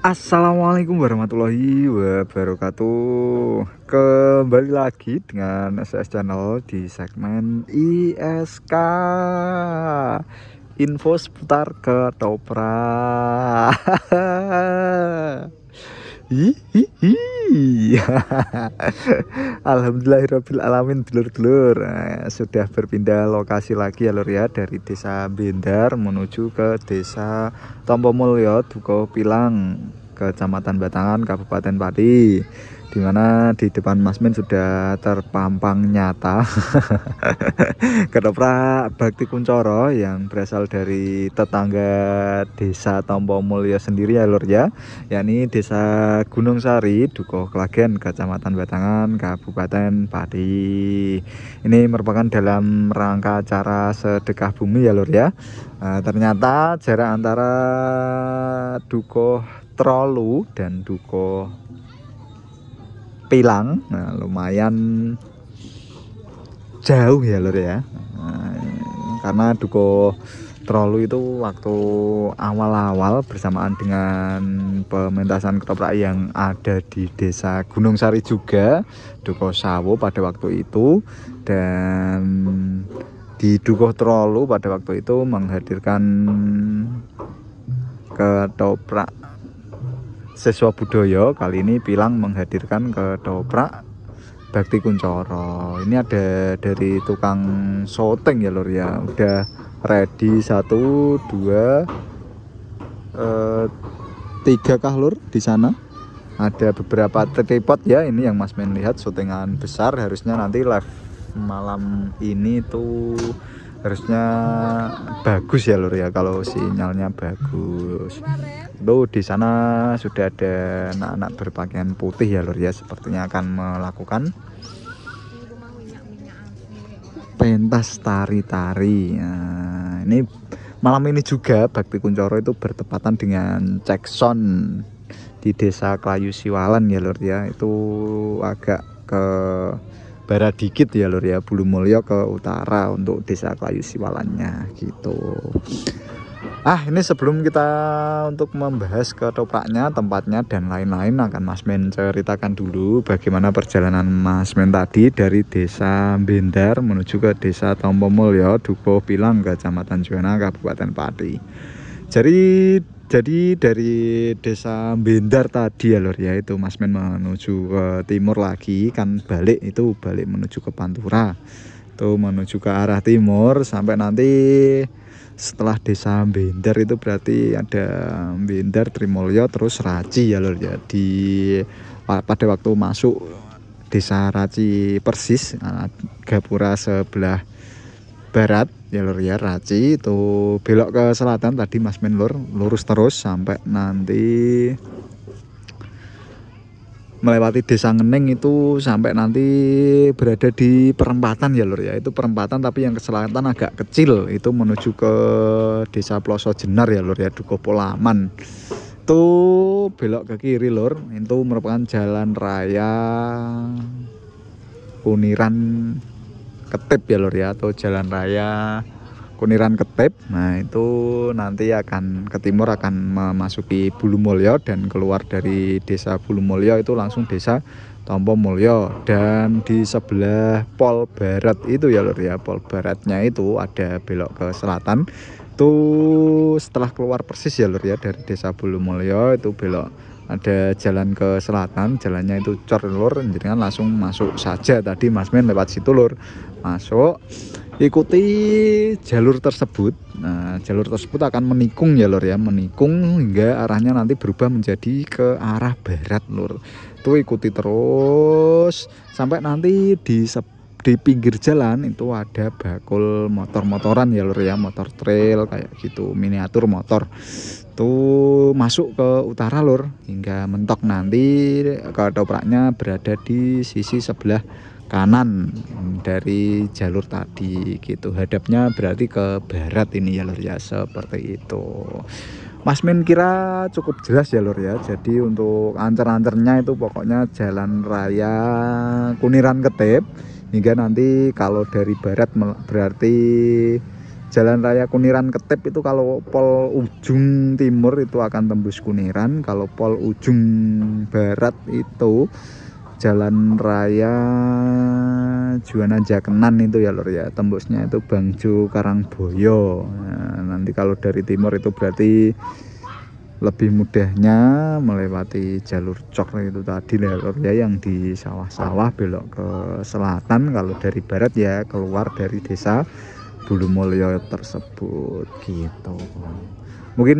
Assalamualaikum warahmatullahi wabarakatuh. Kembali lagi dengan SS Channel di segmen ISK, info seputar ketoprak. Hihihi. Alhamdulillahirabbil alamin, dulur-dulur. Sudah berpindah lokasi lagi ya lur ya, dari desa Bendar menuju ke desa Tompomulyo, Dukuh Pilang, Kecamatan Batangan, Kabupaten Pati, dimana di depan Mas Min sudah terpampang nyata ketoprak Bakti Kuncoro yang berasal dari tetangga desa Tompomulyo sendiri ya lur ya, yakni desa Gunung Sari, Dukuh Klagen, Kecamatan Batangan, Kabupaten Pati. Ini merupakan dalam rangka acara sedekah bumi ya lur ya. Ternyata jarak antara Dukuh Trolu dan Dukuh Pilang lumayan jauh ya lur ya. Karena Dukuh Trolu itu waktu awal-awal bersamaan dengan pementasan ketoprak yang ada di desa Gunung Sari juga, Dukuh Sawo pada waktu itu, dan di Dukuh Trolu pada waktu itu menghadirkan ketoprak siswa budaya. Kali ini Pilang menghadirkan ketoprak Bakti Kuncoro. Ini ada dari tukang syuting ya lur ya, udah ready 1, 2, 3 kah lur di sana. Ada beberapa tripod ya, ini yang Mas Men lihat syutingan besar. Harusnya nanti live malam ini tuh harusnya bagus ya lur ya, kalau sinyalnya bagus. Tuh di sana sudah ada anak-anak berpakaian putih ya lur ya, sepertinya akan melakukan pentas tari-tari. Nah, ini malam ini juga Bakti Kuncoro itu bertepatan dengan cekson di desa Klayu Siwalan ya lur ya. Itu agak ke barat dikit ya lur ya, Bulumulyo ke utara untuk desa Klayu Siwalannya gitu. Ini sebelum kita untuk membahas ketopraknya, tempatnya dan lain-lain, akan Mas Men ceritakan dulu bagaimana perjalanan Mas Men tadi dari desa Bendar menuju ke desa Tompomulyo, Dukuh Pilang, Kecamatan Juwana, Kabupaten Pati. Jadi dari desa Bendar tadi ya lur ya, itu Mas Men menuju ke timur lagi, kan balik menuju ke Pantura. Itu menuju ke arah timur sampai nanti setelah desa Bendar itu berarti ada Bendar, Trimulyo, terus Raci ya lur ya. Pada waktu masuk desa Raci persis, Gapura sebelah barat ya lur ya, Raci itu belok ke selatan tadi Mas Men lur, lurus terus sampai nanti melewati desa Ngening, itu sampai nanti berada di perempatan ya lur ya. Itu perempatan tapi yang ke selatan agak kecil, itu menuju ke desa Ploso Jenar ya lur ya, Dukuh Polaman. Itu belok ke kiri lur, itu merupakan jalan raya Kuniran Ketip ya lur ya, atau jalan raya Kuniran Ketip. Nah itu nanti akan ke timur, akan memasuki Bulumulyo, dan keluar dari desa Bulumulyo itu langsung desa Tompomulyo. Dan di sebelah pol barat itu ya lur ya, pol baratnya itu ada belok ke selatan. Itu setelah keluar persis ya lur ya dari desa Bulumulyo, itu belok ada jalan ke selatan, jalannya itu cor lur, jadi kan langsung masuk saja. Tadi Mas Men lewat situ lur, masuk, ikuti jalur tersebut. Nah jalur tersebut akan menikung ya lur ya, menikung hingga arahnya nanti berubah menjadi ke arah barat lur. Itu ikuti terus sampai nanti di pinggir jalan itu ada bakul motor-motoran ya lur ya, motor trail kayak gitu, miniatur motor. Tuh masuk ke utara lur, hingga mentok nanti ketopraknya berada di sisi sebelah kanan dari jalur tadi gitu. Hadapnya berarti ke barat ini ya lur ya, seperti itu. Mas Men kira cukup jelas ya lur ya. Jadi untuk ancer-ancernya itu pokoknya jalan raya Kuniran Ketip, hingga nanti kalau dari barat berarti Jalan Raya Kuniran Ketip itu kalau pol ujung timur itu akan tembus Kuniran, kalau pol ujung barat itu Jalan Raya Juwana Jakenan itu ya lur ya, tembusnya itu Bangjo Karangboyo. Nah, nanti kalau dari timur itu berarti lebih mudahnya melewati jalur cok itu tadi ya lur ya, yang di sawah-sawah belok ke selatan. Kalau dari barat ya keluar dari desa Bulumulyo tersebut gitu. Mungkin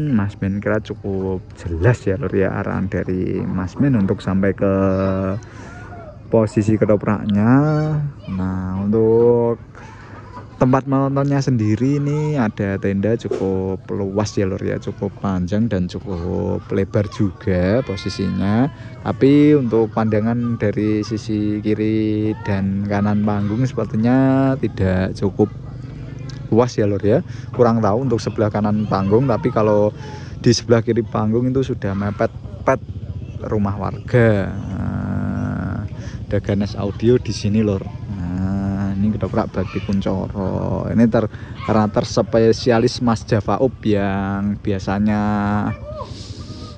Mas Men kira cukup jelas ya lur ya arahan dari Mas Men untuk sampai ke posisi ketopraknya. Nah, untuk tempat menontonnya sendiri ini ada tenda cukup luas ya lur ya, cukup panjang dan cukup lebar juga posisinya. Tapi untuk pandangan dari sisi kiri dan kanan panggung sepertinya tidak cukup luas ya lur ya, kurang tahu untuk sebelah kanan panggung, tapi kalau di sebelah kiri panggung itu sudah mepet-pet rumah warga. Ada Ganes Audio di sini lur. Nah, ini Ketoprak Bakti Kuncoro ini karena terspesialis Mas Javaub yang biasanya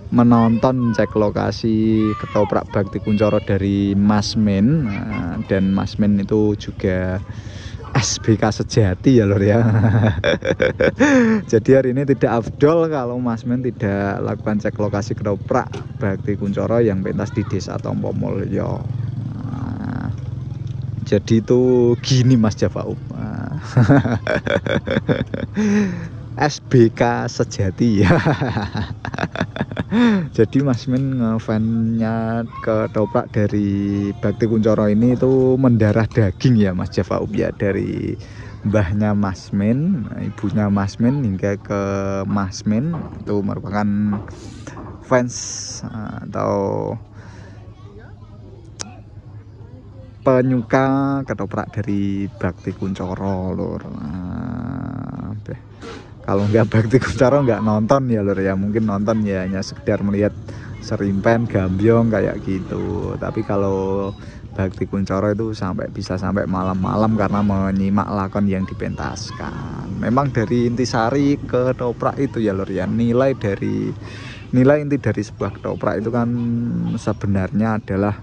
menonton cek lokasi Ketoprak Bakti Kuncoro dari Mas Men. Dan Mas Men itu juga SBK sejati ya lur ya. Jadi hari ini tidak afdol kalau Mas Men tidak lakukan cek lokasi Ketoprak Bakti Kuncoro yang pentas di Desa Tompomulyo. Nah, jadi itu gini Mas Javaub. SBK sejati ya. Jadi Mas Men ngefannya Ketoprak dari Bakti Kuncoro ini itu mendarah daging ya Mas Javaub ya, dari mbahnya Mas Men, ibunya Mas Men hingga ke Mas Men itu merupakan fans atau penyuka Ketoprak dari Bakti Kuncoro lur. Kalau nggak Bakti Kuncoro nggak nonton ya lur ya, mungkin nonton ya hanya sekedar melihat Serimpen, Gambyong kayak gitu. Tapi kalau Bakti Kuncoro itu bisa sampai malam-malam karena menyimak lakon yang dipentaskan. Memang dari intisari Ketoprak itu ya lur ya, nilai inti dari sebuah Ketoprak itu kan sebenarnya adalah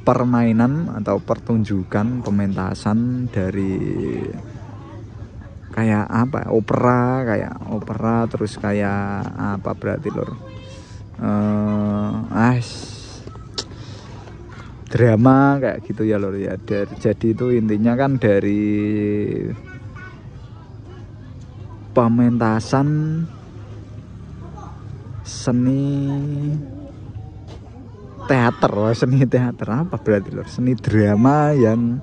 permainan atau pertunjukan pementasan dari kayak apa, opera terus kayak apa berarti lur, drama kayak gitu ya lur ya. Jadi itu intinya kan dari pementasan seni teater apa berarti lur, seni drama yang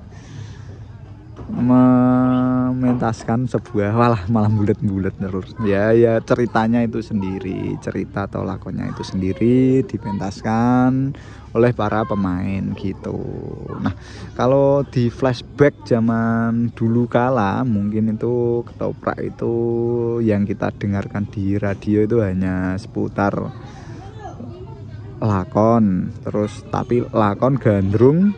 mementaskan sebuah malah bulet lur ya ceritanya itu sendiri, cerita atau lakonnya itu sendiri dipentaskan oleh para pemain gitu. Nah, kalau di flashback zaman dulu kala mungkin itu Ketoprak itu yang kita dengarkan di radio itu hanya seputar lakon, terus tapi lakon gandrung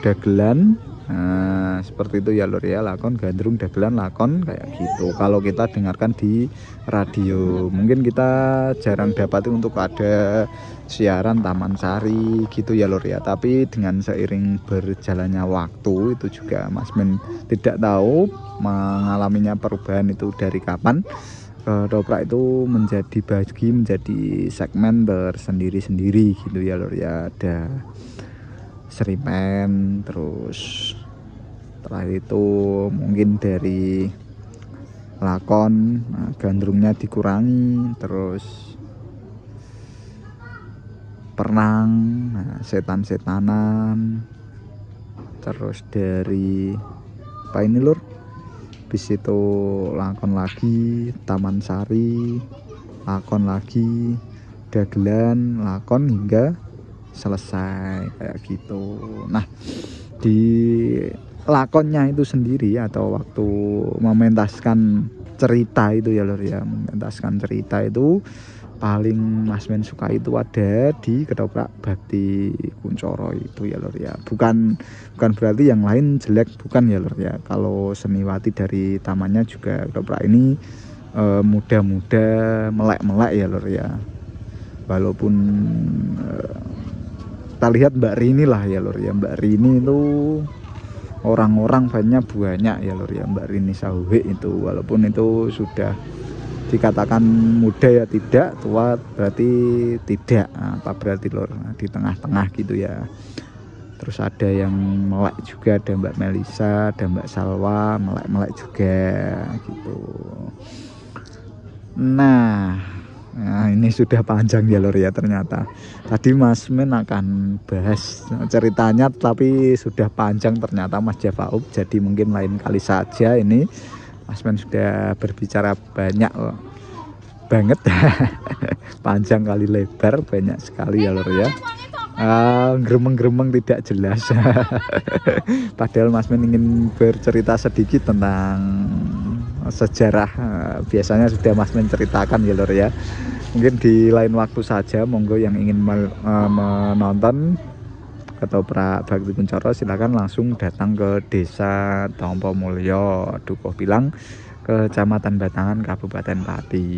dagelan. Nah, seperti itu ya lur ya, lakon gandrung dagelan, lakon kayak gitu kalau kita dengarkan di radio. Mungkin kita jarang dapat untuk ada siaran Taman Sari gitu ya lur ya. Tapi dengan seiring berjalannya waktu itu juga Mas Men tidak tahu mengalaminya perubahan itu dari kapan. Ketoprak itu menjadi segmen tersendiri-sendiri gitu ya lur ya. Ada Serimpen, terus setelah itu mungkin dari lakon gandrungnya dikurangi, terus perenang, setan-setanan, terus dari apa ini lur, bis itu lakon lagi Taman Sari, lakon lagi dagelan, lakon hingga selesai kayak gitu. Nah, di lakonnya itu sendiri atau waktu mementaskan cerita itu ya lur ya, mementaskan cerita itu paling Mas Men suka itu ada di ketoprak Bakti Kuncoro itu ya lur ya. Bukan berarti yang lain jelek, bukan ya lur ya. Kalau Seniwati dari tamannya juga ketoprak ini muda-muda, melek-melek ya lur ya. Walaupun kita lihat Mbak Rini lah ya lur ya. Mbak Rini itu orang-orang banyak ya lur ya, Mbak Rini Sahuhe itu. Walaupun itu sudah dikatakan muda ya tidak, tua berarti tidak. Apa berarti lur? Di tengah-tengah gitu ya. Terus ada yang melek juga, ada Mbak Melisa, ada Mbak Salwa, melek-melek juga gitu. Nah, ini sudah panjang ya lur ya ternyata. Tadi Mas Men akan bahas ceritanya tapi sudah panjang ternyata Mas Javaub. Jadi mungkin lain kali saja. Ini Mas Men sudah berbicara banyak banget. Panjang kali lebar, banyak sekali ya lur ya. Gremeng-gremeng tidak jelas. Padahal Mas Men ingin bercerita sedikit tentang sejarah. Biasanya sudah Mas Men ceritakan ya lur ya. Mungkin di lain waktu saja, monggo yang ingin menonton ketoprak Bakti Kuncoro silakan langsung datang ke Desa Tompo Mulyo, Dukuh Pilang, Kecamatan Batangan, Kabupaten Pati.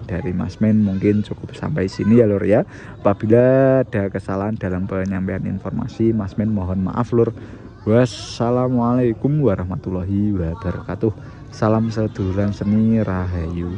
Dari Mas Men mungkin cukup sampai sini ya lur ya. Apabila ada kesalahan dalam penyampaian informasi, Mas Men mohon maaf lur. Wassalamualaikum warahmatullahi wabarakatuh. Salam seduluran seni rahayu.